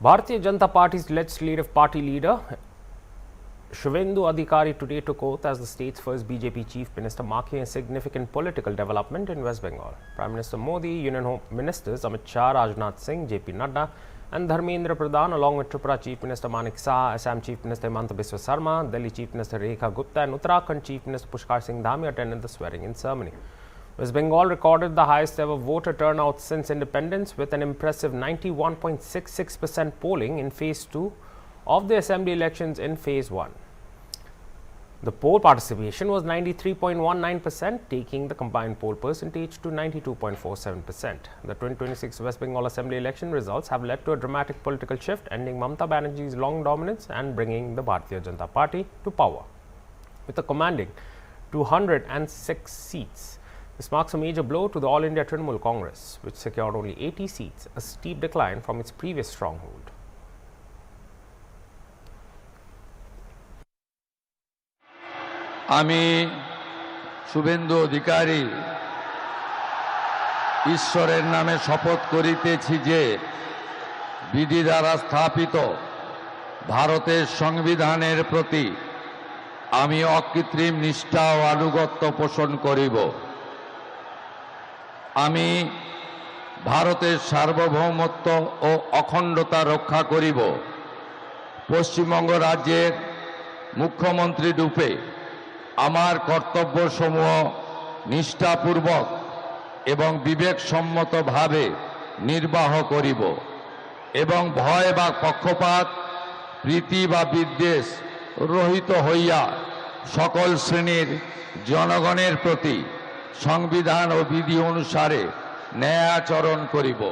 Bharatiya Janata Party's legislative party leader Shivendu Adhikari today took oath as the state's first BJP chief minister, marking a significant political development in West Bengal. Prime Minister Modi, Union Home Ministers Amit Shah, Rajnath Singh, JP Nadda and Dharmendra Pradhan, along with Tripura Chief Minister Manik Saha, Assam Chief Minister Himanta Biswa Sarma, Delhi Chief Minister Rekha Gupta and Uttarakhand Chief Minister Pushkar Singh Dhami attended the swearing-in ceremony. West Bengal recorded the highest ever voter turnout since independence with an impressive 91.66% polling in Phase 2 of the assembly elections in Phase 1. The poll participation was 93.19%, taking the combined poll percentage to 92.47%. The 2026 West Bengal Assembly election results have led to a dramatic political shift, ending Mamata Banerjee's long dominance and bringing the Bharatiya Janata Party to power. With a commanding 206 seats, this marks a major blow to the All India Trinamool Congress, which secured only 80 seats, a steep decline from its previous stronghold. আমি শুভেন্দু অধিকারী ঈশ্বরের নামে শপথ করিতেছি যে বিধি দ্বারা স্থাপিত ভারতের সংবিধানের প্রতি আমি অকৃত্রিম নিষ্ঠা ও আনুগত্য পোষণ করিব। আমি ভারতের সার্বভৌমত্ব ও অখণ্ডতা রক্ষা করিব। পশ্চিমবঙ্গ রাজ্যের মুখ্যমন্ত্রী রূপে আমার কর্তব্যসমূহ নিষ্ঠাপূর্বক এবং বিবেকসম্মতভাবে নির্বাহ করিব এবং ভয় বা পক্ষপাত, প্রীতি বা বিদ্বেষ রহিত হইয়া সকল শ্রেণীর জনগণের প্রতি সংবিধান ও বিধি অনুসারে ন্যায় আচরণ করিব।